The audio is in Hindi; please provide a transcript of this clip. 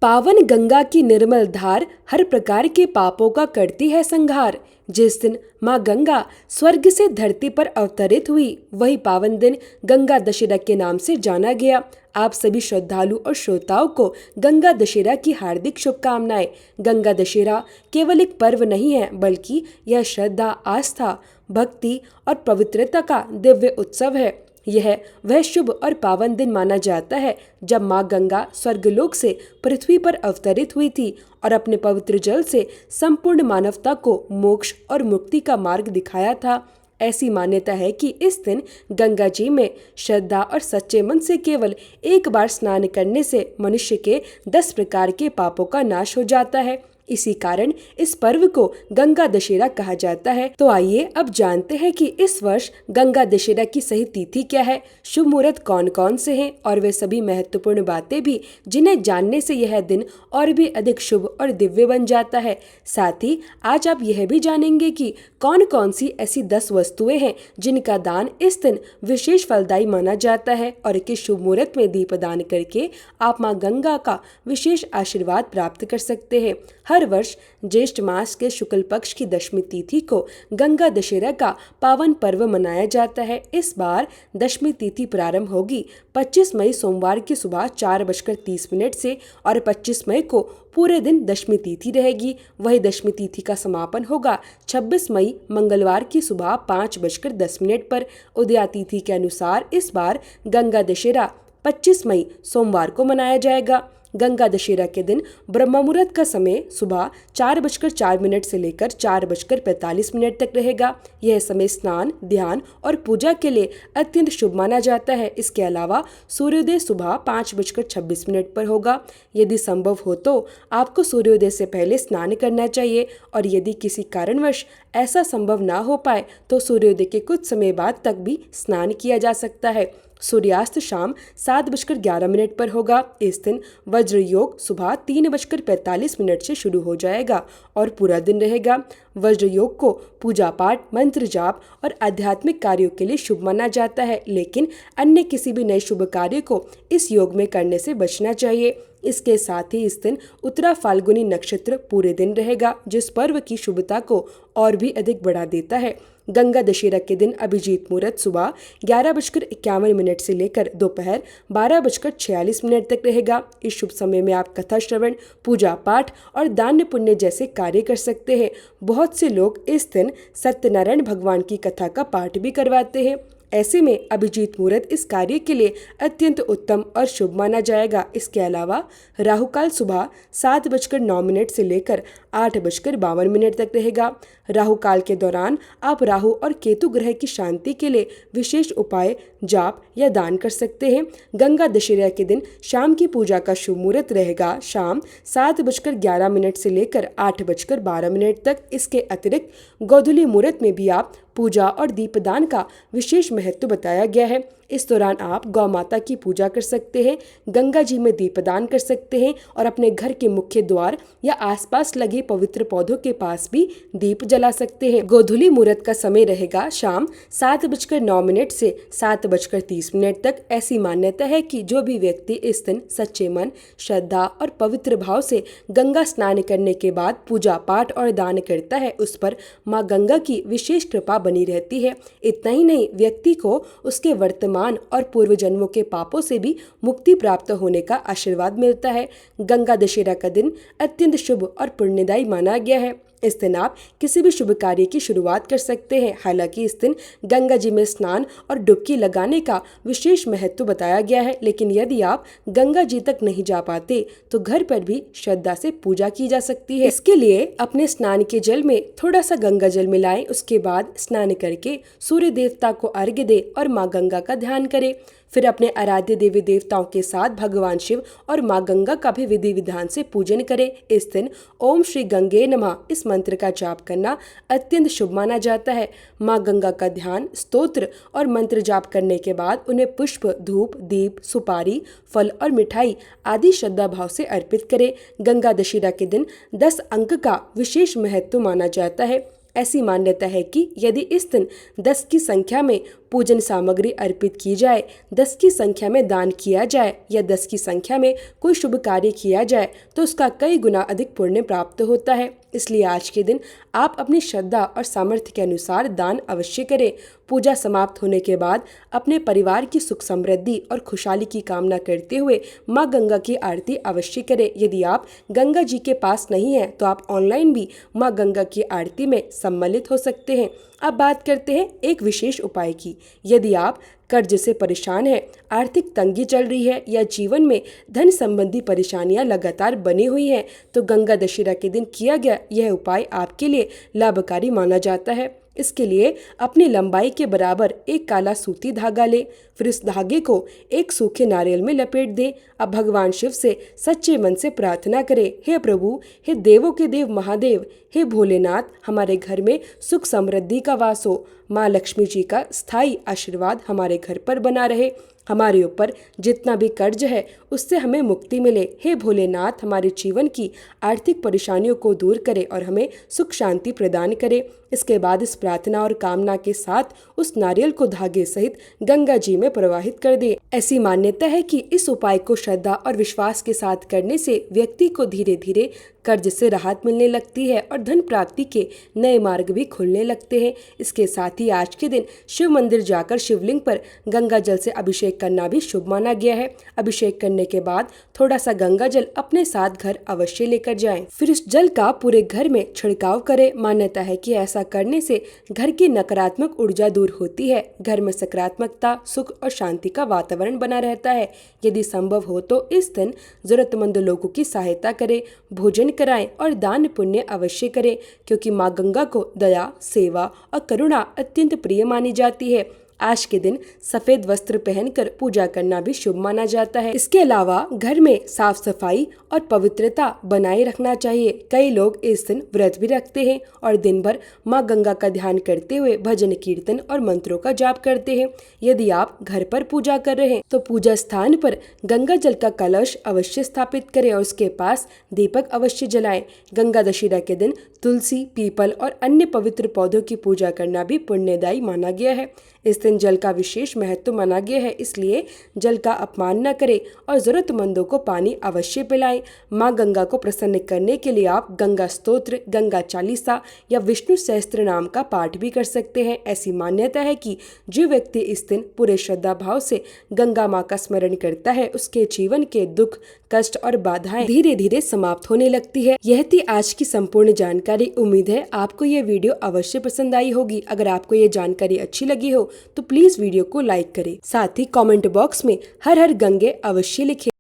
पावन गंगा की निर्मल धार हर प्रकार के पापों का करती है संहार। जिस दिन माँ गंगा स्वर्ग से धरती पर अवतरित हुई, वही पावन दिन गंगा दशहरा के नाम से जाना गया। आप सभी श्रद्धालु और श्रोताओं को गंगा दशहरा की हार्दिक शुभकामनाएं। गंगा दशहरा केवल एक पर्व नहीं है, बल्कि यह श्रद्धा, आस्था, भक्ति और पवित्रता का दिव्य उत्सव है। यह वह शुभ और पावन दिन माना जाता है जब माँ गंगा स्वर्गलोक से पृथ्वी पर अवतरित हुई थी और अपने पवित्र जल से संपूर्ण मानवता को मोक्ष और मुक्ति का मार्ग दिखाया था। ऐसी मान्यता है कि इस दिन गंगा जी में श्रद्धा और सच्चे मन से केवल एक बार स्नान करने से मनुष्य के 10 प्रकार के पापों का नाश हो जाता है। इसी कारण इस पर्व को गंगा दशहरा कहा जाता है। तो आइए अब जानते हैं कि इस वर्ष गंगा दशहरा की सही तिथि क्या है, शुभ मुहूर्त कौन कौन से हैं और वे सभी महत्वपूर्ण बातें भी जिन्हें जानने से यह दिन और भी अधिक शुभ और दिव्य बन जाता है। साथ ही आज आप यह भी जानेंगे कि कौन कौन सी ऐसी 10 वस्तुएं हैं जिनका दान इस दिन विशेष फलदायी माना जाता है और किस शुभ मुहूर्त में दीपदान करके आप माँ गंगा का विशेष आशीर्वाद प्राप्त कर सकते हैं। हर वर्ष ज्येष्ठ मास के शुक्ल पक्ष की दशमी तिथि को गंगा दशहरा का पावन पर्व मनाया जाता है। इस बार दशमी तिथि प्रारंभ होगी 25 मई सोमवार की सुबह 4:30 से और 25 मई को पूरे दिन दशमी तिथि रहेगी। वही दशमी तिथि का समापन होगा 26 मई मंगलवार की सुबह 5:10 पर। उदया तिथि के अनुसार इस बार गंगा दशहरा 25 मई सोमवार को मनाया जाएगा। गंगा दशहरा के दिन ब्रह्म मुहूर्त का समय सुबह 4:04 से लेकर 4:45 तक रहेगा। यह समय स्नान, ध्यान और पूजा के लिए अत्यंत शुभ माना जाता है। इसके अलावा सूर्योदय सुबह 5:26 पर होगा। यदि संभव हो तो आपको सूर्योदय से पहले स्नान करना चाहिए और यदि किसी कारणवश ऐसा संभव ना हो पाए तो सूर्योदय के कुछ समय बाद तक भी स्नान किया जा सकता है। सूर्यास्त शाम 7:11 पर होगा। इस दिन वज्र योग सुबह 3:45 से शुरू हो जाएगा और पूरा दिन रहेगा। वज्र योग को पूजा पाठ, मंत्र जाप और आध्यात्मिक कार्यों के लिए शुभ माना जाता है, लेकिन अन्य किसी भी नए शुभ कार्य को इस योग में करने से बचना चाहिए। इसके साथ ही इस दिन उत्तरा फाल्गुनी नक्षत्र पूरे दिन रहेगा, जिस पर्व की शुभता को और भी अधिक बढ़ा देता है। गंगा दशहरा के दिन अभिजीत मुहूर्त सुबह 11:51 से लेकर दोपहर 12:46 तक रहेगा। इस शुभ समय में आप कथा श्रवण, पूजा पाठ और दान पुण्य जैसे कार्य कर सकते हैं। बहुत से लोग इस दिन सत्यनारायण भगवान की कथा का पाठ भी करवाते हैं। ऐसे में अभिजीत मुहूर्त इस कार्य के लिए अत्यंत उत्तम और शुभ माना जाएगा। इसके अलावा राहुकाल सुबह 7:09 से लेकर 8:52 तक रहेगा। राहुकाल के दौरान आप राहु और केतु ग्रह की शांति के लिए विशेष उपाय, जाप या दान कर सकते हैं। गंगा दशहरा के दिन शाम की पूजा का शुभ मुहूर्त रहेगा शाम 7:11 से लेकर 8:12 तक। इसके अतिरिक्त गोधूली मुहूर्त में भी आप पूजा और दीपदान का विशेष महत्व बताया गया है। इस दौरान आप गौ माता की पूजा कर सकते हैं, गंगा जी में दीपदान कर सकते हैं और अपने घर के मुख्य द्वार या आसपास लगे पवित्र पौधों के पास भी दीप जला सकते हैं। गोधूली मुहूर्त का समय रहेगा शाम 7:09 से 7:30 तक। ऐसी मान्यता है कि जो भी व्यक्ति इस दिन सच्चे मन, श्रद्धा और पवित्र भाव से गंगा स्नान करने के बाद पूजा पाठ और दान करता है, उस पर माँ गंगा की विशेष कृपा बनी रहती है। इतना ही नहीं, व्यक्ति को उसके वर्तमान और पूर्व जन्मों के पापों से भी मुक्ति प्राप्त होने का आशीर्वाद मिलता है। गंगा दशहरा का दिन अत्यंत शुभ और पुण्यदायी माना गया है। इस दिन आप किसी भी शुभ कार्य की शुरुआत कर सकते हैं। हालांकि इस दिन गंगा जी में स्नान और डुबकी लगाने का विशेष महत्व बताया गया है, लेकिन यदि आप गंगा जी तक नहीं जा पाते तो घर पर भी श्रद्धा से पूजा की जा सकती है। इसके लिए अपने स्नान के जल में थोड़ा सा गंगा जल मिलाएं। उसके बाद स्नान करके सूर्य देवता को अर्घ्य दे और माँ गंगा का ध्यान करें। फिर अपने आराध्य देवी देवताओं के साथ भगवान शिव और माँ गंगा का भी विधि विधान से पूजन करें। इस दिन ओम श्री गंगे नमः इस मंत्र का जाप करना अत्यंत शुभ माना जाता है। माँ गंगा का ध्यान, स्तोत्र और मंत्र जाप करने के बाद उन्हें पुष्प, धूप, दीप, सुपारी, फल और मिठाई आदि श्रद्धा भाव से अर्पित करें। गंगा दशहरा के दिन 10 अंक का विशेष महत्व माना जाता है। ऐसी मान्यता है कि यदि इस दिन 10 की संख्या में पूजन सामग्री अर्पित की जाए, 10 की संख्या में दान किया जाए या 10 की संख्या में कोई शुभ कार्य किया जाए तो उसका कई गुना अधिक पुण्य प्राप्त होता है। इसलिए आज के दिन आप अपनी श्रद्धा और सामर्थ्य के अनुसार दान अवश्य करें। पूजा समाप्त होने के बाद अपने परिवार की सुख समृद्धि और खुशहाली की कामना करते हुए माँ गंगा की आरती अवश्य करें। यदि आप गंगा जी के पास नहीं हैं तो आप ऑनलाइन भी माँ गंगा की आरती में सम्मिलित हो सकते हैं। अब बात करते हैं एक विशेष उपाय की। यदि आप कर्ज से परेशान हैं, आर्थिक तंगी चल रही है या जीवन में धन संबंधी परेशानियां लगातार बनी हुई हैं, तो गंगा दशहरा के दिन किया गया यह उपाय आपके लिए लाभकारी माना जाता है। इसके लिए अपनी लंबाई के बराबर एक काला सूती धागा ले, फिर इस धागे को एक सूखे नारियल में लपेट दें। अब भगवान शिव से सच्चे मन से प्रार्थना करें, हे प्रभु, हे देवों के देव महादेव, हे भोलेनाथ, हमारे घर में सुख समृद्धि का वास हो। माँ लक्ष्मी जी का स्थायी आशीर्वाद हमारे घर पर बना रहे। हमारे ऊपर जितना भी कर्ज है उससे हमें मुक्ति मिले। हे भोलेनाथ, हमारे जीवन की आर्थिक परेशानियों को दूर करे और हमें सुख शांति प्रदान करे। इसके बाद इस प्रार्थना और कामना के साथ उस नारियल को धागे सहित गंगा जी में प्रवाहित कर दे। ऐसी मान्यता है कि इस उपाय को श्रद्धा और विश्वास के साथ करने से व्यक्ति को धीरे धीरे कर्ज से राहत मिलने लगती है और धन प्राप्ति के नए मार्ग भी खुलने लगते हैं। इसके साथ ही आज के दिन शिव मंदिर जाकर शिवलिंग पर गंगा जल से अभिषेक करना भी शुभ माना गया है। अभिषेक करने के बाद थोड़ा सा गंगा जल अपने साथ घर अवश्य लेकर जाएं। फिर इस जल का पूरे घर में छिड़काव करें। मान्यता है कि ऐसा करने से घर की नकारात्मक ऊर्जा दूर होती है, घर में सकारात्मकता, सुख और शांति का वातावरण बना रहता है। यदि संभव हो तो इस दिन जरूरतमंद लोगों की सहायता करें, भोजन कराएं और दान पुण्य अवश्य करें, क्योंकि माँ गंगा को दया, सेवा और करुणा अत्यंत प्रिय मानी जाती है। आज के दिन सफेद वस्त्र पहनकर पूजा करना भी शुभ माना जाता है। इसके अलावा घर में साफ सफाई और पवित्रता बनाए रखना चाहिए। कई लोग इस दिन व्रत भी रखते हैं और दिन भर माँ गंगा का ध्यान करते हुए भजन कीर्तन और मंत्रों का जाप करते हैं। यदि आप घर पर पूजा कर रहे हैं तो पूजा स्थान पर गंगा जल का कलश अवश्य स्थापित करें और उसके पास दीपक अवश्य जलाएं। गंगा दशहरा के दिन तुलसी, पीपल और अन्य पवित्र पौधों की पूजा करना भी पुण्यदायी माना गया है। इस दिन जल का विशेष महत्व माना गया है, इसलिए जल का अपमान न करें और जरूरतमंदों को पानी अवश्य पिलाएं। माँ गंगा को प्रसन्न करने के लिए आप गंगा स्तोत्र, गंगा चालीसा या विष्णु सहस्त्र नाम का पाठ भी कर सकते हैं। ऐसी मान्यता है कि जो व्यक्ति इस दिन पूरे श्रद्धा भाव से गंगा माँ का स्मरण करता है, उसके जीवन के दुख, कष्ट और बाधाएं धीरे धीरे समाप्त होने लगती है। यह थी आज की संपूर्ण जानकारी। उम्मीद है आपको ये वीडियो अवश्य पसंद आई होगी। अगर आपको ये जानकारी अच्छी लगी हो तो प्लीज वीडियो को लाइक करें। साथ ही कमेंट बॉक्स में हर हर गंगे अवश्य लिखें।